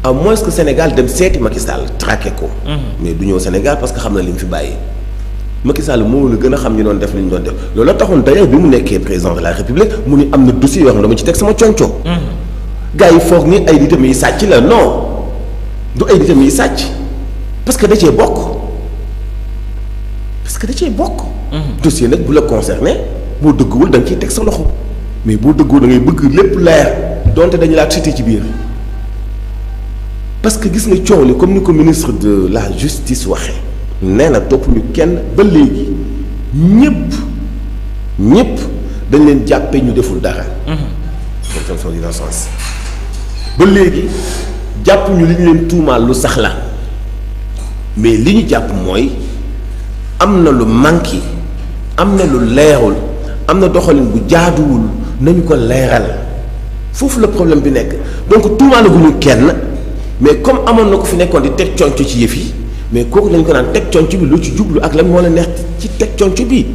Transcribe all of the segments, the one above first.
à moins que Sénégal dem seeti Macky Sall traqué ko. mais du ñëw Sénégal parce que xam na li mu fi bàyyi. Macky Sall moo la gën a xam ñu doon def li ñu doon def loolu la taxoon d'ailleurs bi mu nekkee président de la République mu ni am na dossier yoo xam ne dama ci teg sama conco. gars yi foog ni ay nitam yi sàcc la non du ay nitam yi sàcc parce que da cee bokk dossier nag bu la concerné boo dëgguwul da nga ciy teg sa loxo mais boo dëgguwul da ngay bëgg lépp leer donte dañu laa cité ci biir parce que gis nga coow li comme ni ko ministre de la justice waxee nee na topp ñu kenn ba léegi ñëpp dañ leen jàppe ñu deful dara. présomption d'innocence ba léegi jàpp ñu li ñu leen tuumaal lu sax la mais li ñu jàpp mooy am na lu manqué am na lu leerul am na doxalin bu jaaduwul nañu ko leeral foofu la problème bi nekk donc tuumaalaguñu kenn mais comme amoon na ko fi nekkoon di teg conco ci yëf yi mais kooku lañ ko naan teg conco bi lu ci jublu ak lan moo la neex ci teg conco bi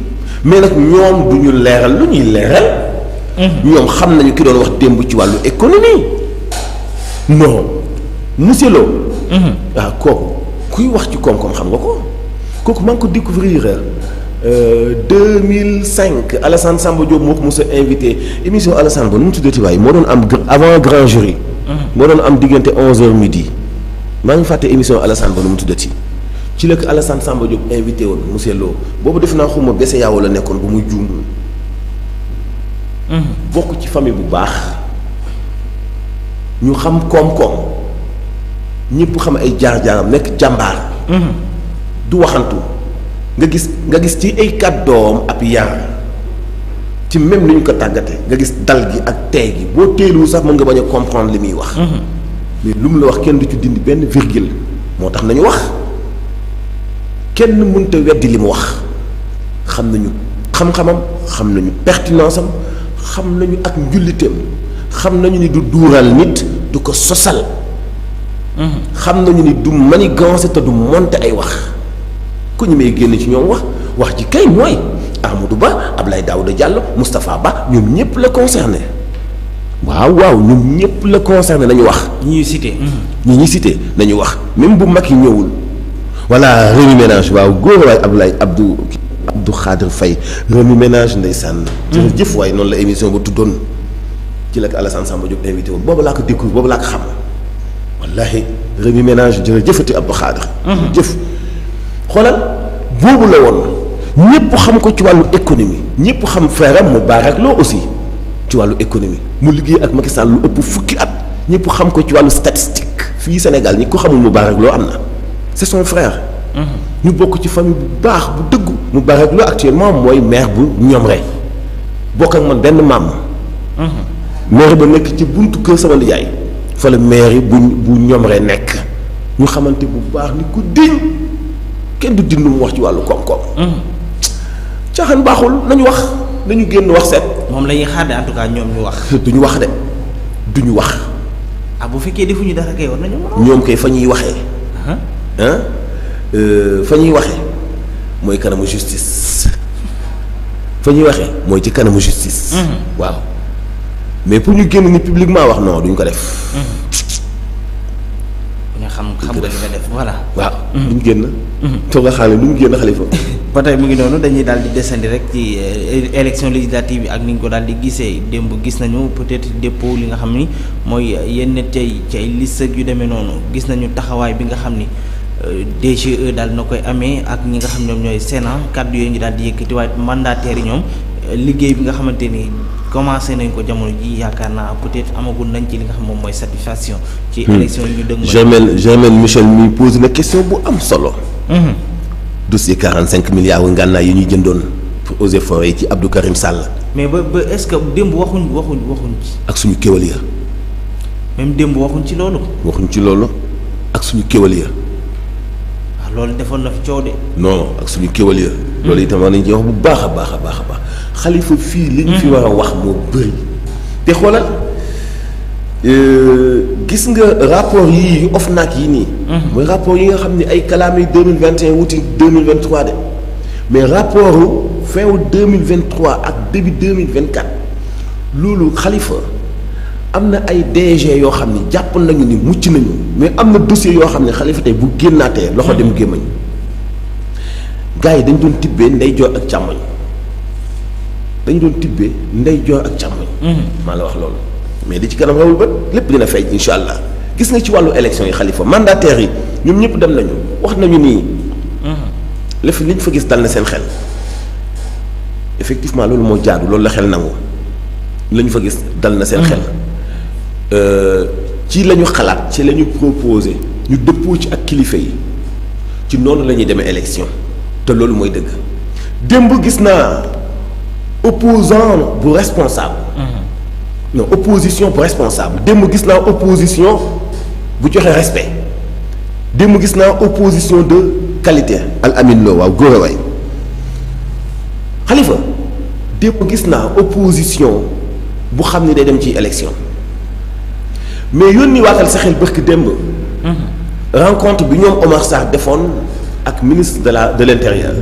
mais nag ñoom du ñu leeral lu ñuy leeral. ñoom xam nañu ki doon wax démb ci wàllu économie non monsieur Lo. waaw kooku kuy wax ci koom-koom xam nga ko kooku maa ngi ko découvrir 2005 Alassane Samba Diop moo ko mos a invité émission Alassane ba nu mu tuddati waay moo doon am avant grand jury. moo doon am diggante 11h midi maa ngi fàtte émission Alassane ba nu mu tuddati ci la ko Alassane Samba Diop invité woon monsieur Lo boobu def naa xuma bese yaaw la nekkoon ba muy juumul. bokk ci famille bu baax ñu xam koom-koom ñëpp xam ay jaar-jaaram nekk jàmbaar. du waxantu nga gis ci ay kàddoom ab yar ci même ni ñu ko tàggate nga gis dal gi ak tey gi boo teelu sax mën nga bañ a comprendre li muy wax. mais lu mu la wax kenn du ci dindi benn virgule moo tax nañu wax kenn mënta weddi li mu wax xam nañu xam-xamam xam nañu pertinence am. xam nañu ak njulliteem xam nañu ni du duural nit du ko sosal. xam nañu ni du manigance te du monter ay wax ku ñu may génn ci ñoom wax ji kay mooy Amadou Ba Abdoulaye Daouda Diallo Moustapha Ba ñoom ñëpp la concerné waaw ñoom ñëpp la concerné nañu wax. ñi ñuy cité nañu wax même bu mag yi ñëwul voilà Rémi Ménage waaw góor waay Abdou Khadir Faye Rémi Ménage ndeysaan. jërëjëf waaye noonu la émission ba tuddoon ci la ko Alassane Samba Diop invité woon boobu laa ko découvrir boobu laa ko xam wallahi Rémi Ménage jërëjëfati Abdou Khadir. jëf xoolal boobu la woon ñëpp xam ko ci wàllu économie ñëpp xam feeram mu Moubarak Lo aussi ci wàllu économie mu liggéey ak Macky Sall lu ëpp fukki at ñëpp xam ko ci wàllu statistique fii Sénégal ñi ko xamul Moubarak Lo am na c'est son frère. ñu bokk ci famille bu baax bu dëggu Moubarak Lo actuellement mooy maire bu Ñomre bokk ak man benn maam. maire ba nekk ci buntu kër sama nijaay fa la maire bu Ñomre nekk ñu xamante bu baax ni ku diñ kenn du dindu mu wax ci wàllu koom-koom. caaxaan baaxul nañu wax nañu génn wax seet. moom la ñuy xaar en tout cas ñoom ñu wax. duñu wax de duñu wax. bu fekkee defuñu dara kay war nañu ñoom kay fa ñuy waxee. fa ñuy waxee mooy kanamu justice fa ñuy waxee mooy ci kanamu justice. waaw mais pour ñu génn ni publiquement wax non duñ ko def. ñu xam nga li nga def voilà. waaw duñ génn. toog a xaale duñ génn Xalifa. ba tey mu ngi noonu dañuy daal di descendi rek ci élection législative bi ak ni ñu ko daal di gisee démb gis nañu peut-être dépôt li nga xam ni mooy yenn tey ci ay liste yu demee noonu gis nañu taxawaay bi nga xam ni. DGE daal na koy amee ak ñi nga xam ñoom ñooy Sénat kàddu yooyu ñu daal di yëkkati waaye mandataires yi ñoom liggéey bi nga xamante ni commencé nañ ko jamono ji yaakaar naa peut-être amagul nañ ci li nga xam moom mooy satisfaction. ci élection yi ñu dëgg. Germaine Michel mi pose na question bu am solo. dossier 45 milliards ngànnaay yi ñuy jëndoon pour eaux et forêts yi ci Abdou Karim Sall. mais ba est-ce que démb waxuñ ci. ak suñu kéwal ya. même démb waxuñ ci loolu. waxuñ ci loolu ak suñu kéwal ya. loolu defoon na fi coow de. non ak suñu kéwal ya. loolu itam war nañ ci wax bu baax a baax a baax a baax Xalifa fii li ñu fi war a wax moo bëri te xoolal gis nga rapport yii yu OFNAC yi nii. mooy rapport yi nga xam ne ay kalaami 2021 wuti 2023 de mais rapport fin wu 2023 ak début 2024 loolu Xalifa am na ay DG yoo xam ne jàpp nañu ni mucc nañu mais am na dossier yoo xam ne Khalifa tey bu génnaatee loxo dem gémmañ gars yi dañ doon tibbee ndeyjoor ak càmmoñ dañu doon tibbee ndeyjoor ak càmmoñ. maa la wax loolu mais di ci kanam rawul bët lépp dina feeñ incha allah gis nga ci wàllu élection yi Khalifa mandataires yi ñoom ñëpp dem nañu wax nañu nii. la fi liñ fa gis dal na seen xel effectivement loolu moo jaadu loolu la xel nangu la ñu fa gis dal na seen xel. ci la ñu xalaat ci la ñu proposé ñu dëppoo ci ak kilifa yi ci noonu la ñuy demee élection te loolu mooy dëgg démb gis naa opposant bu responsable. non opposition bu responsable démb gis naa opposition bu joxe respect démb gis naa opposition de qualité al amin loo waaw góor a waay Khalifa démb gis naa opposition bu xam ni day dem ci élection mais yónni waatal sa xel bërki démb rencontre bi ñoom Omar Sarr defoon ak ministre de l'intérieur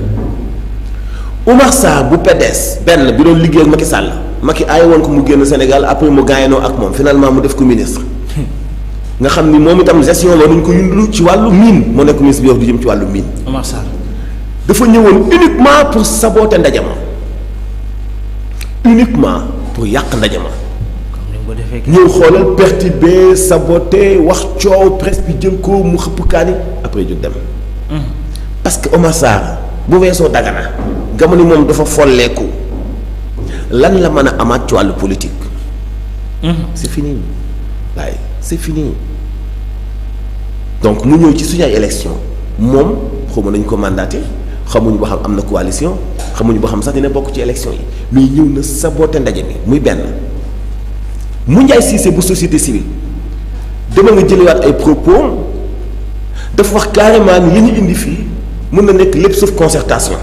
Omar Sarr bu PDS benn bi doon liggéey ak Macky Sall Macky aaye woon ko mu génn Sénégal après mu gaayanoo ak moom finalement mu def ko ministre nga xam ni moom itam gestion la nañ ko yundulu ci wàllu mine moo nekk ministre bi wax du jëm ci wàllu mine. Omar Sarr dafa ñëwoon uniquement pour saboter ndajama uniquement pour yàq ndajama ñëw xoolal perturber saboter wax coow presse bi jël ko mu xëpp kaani après jóg dem. parce que Omar Sarr bu weesoo Dagana nga ma ni moom dafa folleeku lan la mën a amaat ci wàllu politique. c'est fini waaye c'est fini donc mu ñëw ci suñu ay élection moom xaw ma nañu ko mandaté xamuñu ba xam am na coalition xamuñu ba xam sax dina bokk ci élection yi mais ñëw na saboté ndaje mi muy benn mu Ndiaye Cissé bu société civile dama nga jëlewaat ay propos dafa wax carrément ni yéen ñu indi fii mën na nekk lépp sauf concertation.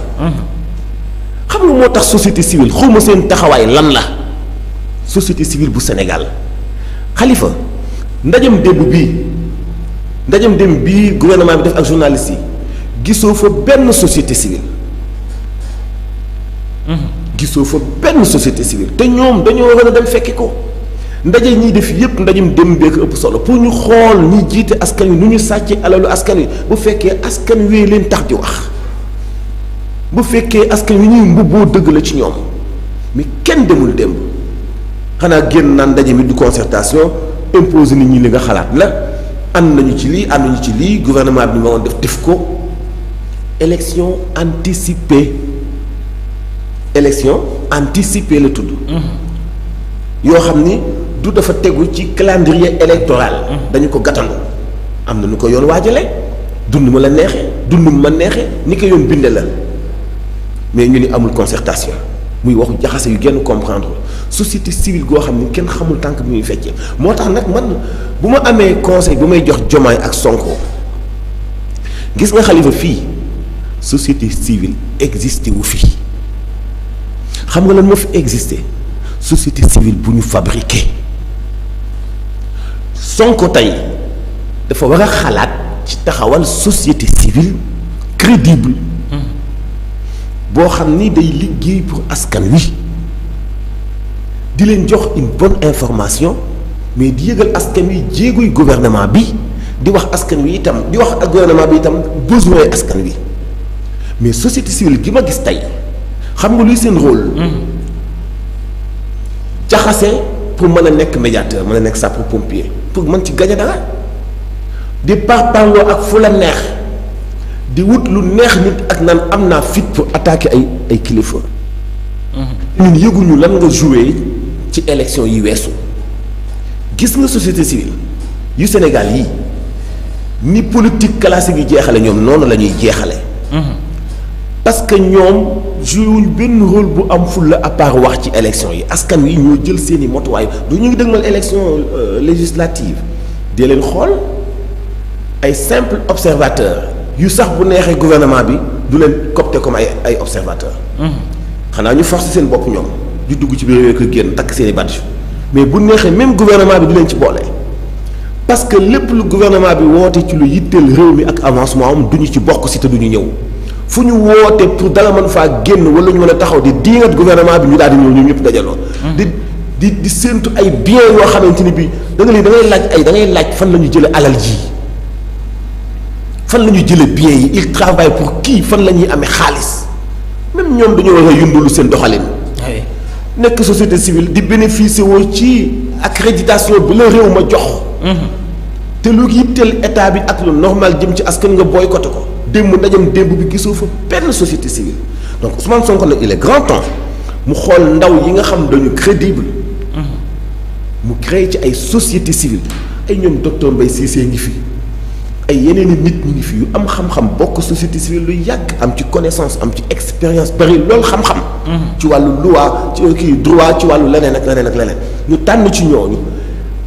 xam nga moo tax société civile xaw ma seen taxawaay lan la société civile bu Sénégal Khalifa ndajam démb bii gouvernement bi def ak journalistes yi gisoo fa benn société civile. gisoo fa benn société civile te ñoom dañoo war a dem fekki ko ndaje ñiy def yépp ndajam démb bee ko ëpp solo pour ñu xool ñi jiite askan wi nu ñu sàccee alalu askan wi bu fekkee askan wi leen tax di wax. bu fekkee askan wi ñuy mbubboo dëgg la ci ñoom mais kenn demul démb xanaa génn naan ndaje mi du concertation imposé nit ñi li nga xalaat la ànd nañu ci lii ànd nañu ci lii gouvernement bi ma woon def ko élection anticipée la tudd. yoo xam ni du dafa tegu ci calendrier électoral. dañu ko gàttandu am na nu ko yoon waajale dund ma la neexee dund ma neexee ni ko yoon binde la. mais ñu ni amul concertation muy waxu jaxase yu genn comprendre société civile goo xam ni kenn xamul tànk bi muy feccee moo tax nag man bu ma amee conseil bu may jox Diomaye ak Sonko gis nga Khalifa fii société civile existé wu fii xam nga lan moo fi existé société civile bu ñu fabriqué Sonko tey dafa war a xalaat ci taxawal société civile crédible. boo xam ni day liggéey pour askan wi di leen jox une bonne information mais di yëgal askan wi jéeguy gouvernement bi di wax askan wi itam di wax ak gouvernement bi itam besoin askan wi mais société civile gi ma gis tey xam nga luy seen rôle. jaxase pour mën a nekk médiateur mën a nekk sapeur-pompier pour mën ci gañe dara di parparloo ak fu la neex. di wut lu neex nit ak naan am naa fit pour attaquer ay kilifa. ñun yëguñu lan nga joué ci élection yi weesu gis nga société civile yu Sénégal yii ni politique classique yi jeexale ñoom noonu la ñuy jeexale parce que ñoom joué wuñ benn rôle bu am fulla à part wax ci élection yi askan wi ñoo jël seeni motuwaay du ñu ngi dëgmal élection législative dee leen xool ay simple observateur yu sax bu neexee gouvernement bi du leen copter comme ay observateur xanaa ñu forcer seen bopp ñoom di dugg ci biir réew génn takk seeni badge mais bu neexee même gouvernement bi du leen ci boole parce que lépp lu gouvernement bi woote ci lu yitteel réew mi ak avancement am duñu ci bokk si te duñu ñëw fu ñu woote pour dala mën faa génn wala ñu mën a taxaw di diingat gouvernement bi ñu daal di ñëw ñoom ñëpp dajaloo di di séentu ay biens yoo xamante ni bii da ngay laaj fan la ñu jëlee alal ji fan la ñu jëlee biens yi il travaille pour qui fan la ñuy amee xaalis même ñoom dañoo war a yundulu seen doxalin. nekk société civile di bénéficier woo ci accréditation bi la réew ma jox. te lu yitteel état bi ak lu normal jëm ci askan nga boycotté ko démb ndajam démb bi gisoo fa benn société civile donc Ousmane Sonko nag il est grand temps mu xool ndaw yi nga xam dañu crédible. mu créé ci ay société civile ay ñoom docteur Mbaye Cissé ngi fi ay yeneen i nit ñu ngi fi yu am xam-xam bokk société civile lu yàgg am ci connaissance am ci expérience bari loolu xam-xam. ci wàllu loi ci kii droit ci wàllu leneen ak leneen ak leneen ñu tànn ci ñooñu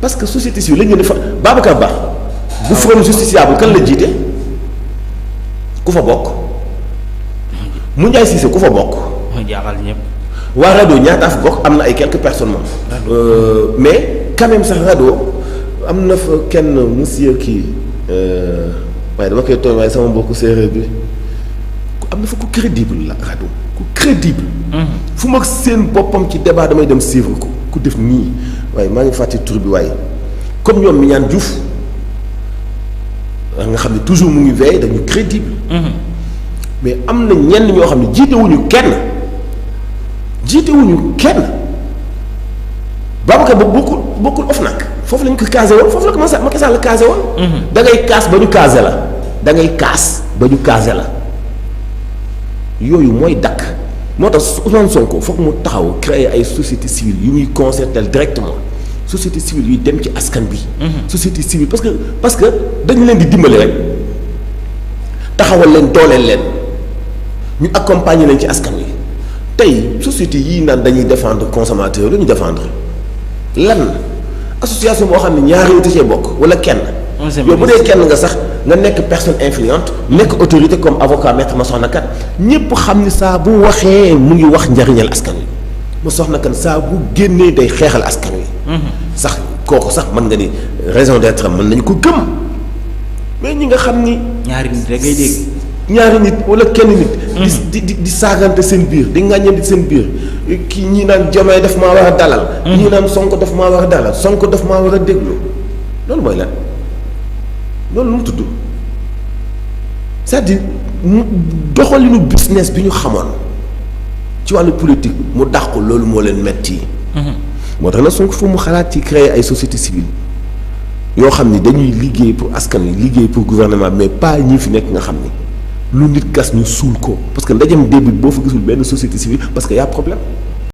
parce que société civile la ñu defa Babacar Ba bu Forum Justiciable kan la jiite ku fa bokk mu Ndiaye Cissé ku fa bokk. ma jaaxal ñëpp. waa RADDHO ñaata fa bokk am na ay quelques personnes moom. mais quand même sax RADDHO am na fa kenn monsieur kii waaye dama koy tooñ waaye sama mbokku séeréer bi am na fa ku crédible la RADDHO ku crédible. fu ma seen boppam ci débat damay dem suivre ko ku def nii waaye maa ngi fàtte tur bi waaye comme ñoom Mignane Diouf nga xam ne toujours mu ngi veille dañu crédible. mais am na ñenn ñoo xam ne jiitewuñu kenn. Babacar ba bokkul OFNAC foofu lañ ko casé woon foofu la ko Macky Sall casé woon. da ngay kaas ba ñu casé la da ngay kaas ba ñu casé la yooyu mooy dakk moo tax Ousmane Sonko foog mu taxaw créer ay société civile yu muy concerter directement société civile yuy dem ci askan bi. société civile parce que dañu leen di dimbali rek taxawal leen dooleel leen ñu accompagner leen ci askan wi. tey société yii naan dañuy défendre consommateur lu ñu défendre lan association boo xam ne ñaari nit cee bokk wala kenn. yow bu dee kenn nga sax nga nekk personne influente nekk autorité comme avocat maître Massokhna Kane ñëpp xam ni saa bu waxee mu ngi wax njariñal askan wi Massokhna Kane saa bu génnee day xeexal askan wi. sax kooku sax mën nga ni raison d'être mën nañu ko gëm mais ñi nga xam ni. ñaari nit rek ngay dégg. ñaari nit wala kenn nit. di saagante seen biir di ŋàññante seen biir kii ñii naan Diomaye daf maa war a dalal. ñii naan Sonko daf maa war a dalal Sonko daf maa war a déglu loolu mooy lan loolu lu mu tudd c'est-à-dire doxalinu business bi ñu xamoon ci wàllu politique mu dàqu loolu moo leen metti moo tax nag Sonko fu mu xalaat ci créer ay société civile yoo xam ni dañuy liggéey pour askan wi liggéey pour gouvernement mais pas ñi fi nekk nga xam ni lu nit gas ñu suul ko parce que ndajam début boo fa gisul benn société civile parce que y a problème